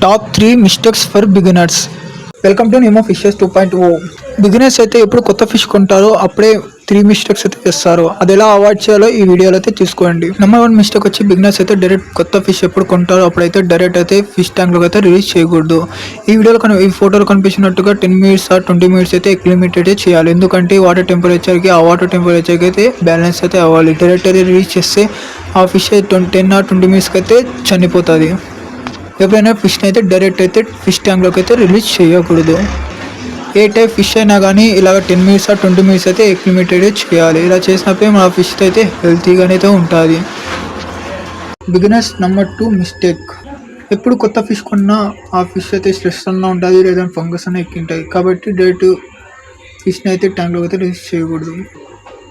Top 3 mistakes for beginners. Welcome to name of fishes 2.0. Beginners అయితే ఎప్పుడు కొత్త fish కొంటారో అప్పుడే 3 మిస్టేక్స్ అయితే చేస్తారు. అది ఎలా అవాయిడ్ చేయాలో ఈ వీడియోలో అయితే తీసుకోండి. నెంబర్ 1 మిస్టేక్ వచ్చి బిగినర్స్ అయితే డైరెక్ట్ కొత్త ఫిష్ ఎప్పుడు కొంటారో అప్పుడైతే డైరెక్ట్ అయితే ఫిష్ ట్యాంక్ లో అయితే రిలీజ్ చేయకూడదు. ఈ వీడియోలో ఈ ఫోటోలో కనిపించినట్టుగా 10 మినిట్స్ ఆర్ 20 మినిట్స్ అయితే లిమిట్ అయితే చేయాలి. ఎందుకంటే వాటర్ టెంపరేచర్ కి ఆ వాటర్ టెంపరేచర్ కి అయితే బ్యాలెన్స్ అయితే అవ్వాలి. డైరెక్ట్ అయితే రిలీజ్ చేస్తే ఆ ఫిష్ 10 ఆర్ 20 మినిట్స్కి అయితే చనిపోతుంది. ఎప్పుడైనా ఫిష్ని అయితే డైరెక్ట్ అయితే ఫిష్ ట్యాంక్లోకి అయితే రిలీజ్ చేయకూడదు. ఏ టైప్ ఫిష్ అయినా కానీ ఇలాగ 10 మినిట్స్ ఆర్ 20 మినిట్స్ అయితే ఎక్లిమిటెడ్ చేయాలి. ఇలా చేసినప్పుడే మన ఫిష్ అయితే హెల్తీగానే అయితే ఉంటుంది. Beginners number 2 mistake. ఎప్పుడు కొత్త ఫిష్ కొన్నా ఆ ఫిష్ అయితే స్ట్రెస్ అన్న ఉంటుంది, లేదా ఫంగస్ అన్న ఎక్కింటాయి. కాబట్టి డైరెక్ట్ ఫిష్ని అయితే ట్యాంక్లోకి అయితే రిలీజ్ చేయకూడదు.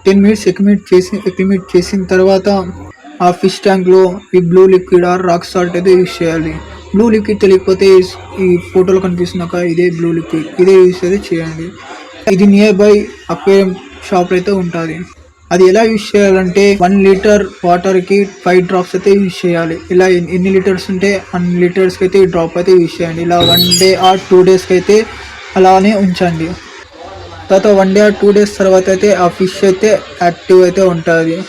10 మినిట్స్ ఎక్లిమిట్ చేసిన తర్వాత ఆ ఫిష్ ట్యాంక్లో ఈ blue liquid are rock salt అయితే యూజ్ చేయాలి. బ్లూ లిక్విడ్ తెలియకపోతే ఈ ఫోటోలో కనిపిస్తున్నాక ఇదే బ్లూ లిక్విడ్, ఇదే యూజ్ అయితే చేయండి. ఇది నియర్ బై అక్వేరియం షాప్ అయితే ఉంటుంది. అది ఎలా యూజ్ చేయాలంటే 1 లీటర్ వాటర్కి 5 డ్రాప్స్ అయితే యూజ్ చేయాలి. ఇలా ఎన్ని లీటర్స్ ఉంటే అన్ని లీటర్స్కి అయితే ఈ డ్రాప్ అయితే యూజ్ చేయండి. ఇలా 1 డే ఆర్ 2 డేస్కి అయితే అలానే ఉంచండి. తర్వాత 1 డే ఆర్ 2 డేస్ తర్వాత అయితే ఆ ఫిష్ అయితే యాక్టివ్ అయితే ఉంటుంది.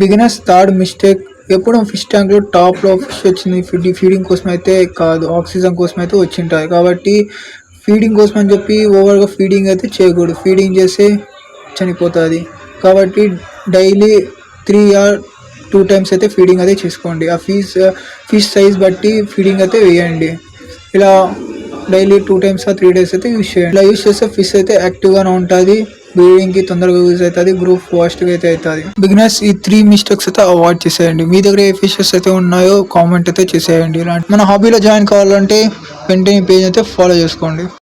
Beginners third mistake. ఎప్పుడు ఫిష్ ట్యాంక్లో టాప్లో ఫిష్ వచ్చింది ఫీడింగ్ కోసం అయితే కాదు, ఆక్సిజన్ కోసం అయితే వచ్చింటాయి. కాబట్టి ఫీడింగ్ కోసం అని చెప్పి ఓవర్గా ఫీడింగ్ అయితే చేయకూడదు. ఫీడింగ్ చేస్తే చనిపోతుంది. కాబట్టి డైలీ 3 ఆర్ 2 టైమ్స్ అయితే ఫీడింగ్ అయితే చేసుకోండి. ఆ ఫిష్ సైజ్ బట్టి ఫీడింగ్ అయితే వేయండి. ఇలా డైలీ 2 టైమ్స్ ఆర్ 3 డేస్ అయితే యూజ్ చేయండి. ఇలా యూజ్ చేస్తే ఫిష్ అయితే యాక్టివ్గానే ఉంటుంది, బ్రీడింగ్ కి తొందరగా యూజ్ అవుతుంది, గ్రూప్ ఫాస్ట్ గా అయితే అవుతుంది. బిగినర్స్ ఈ 3 మిస్టేక్స్ అయితే అవాయిడ్ చేసేయండి. మీ దగ్గర ఏ ఫిషెస్ అయితే ఉన్నాయో కామెంట్ అయితే చేసేయండి. మన హాబీలో జాయిన్ కావాలంటే వెంటనే పేజ్ అయితే ఫాలో చేసుకోండి.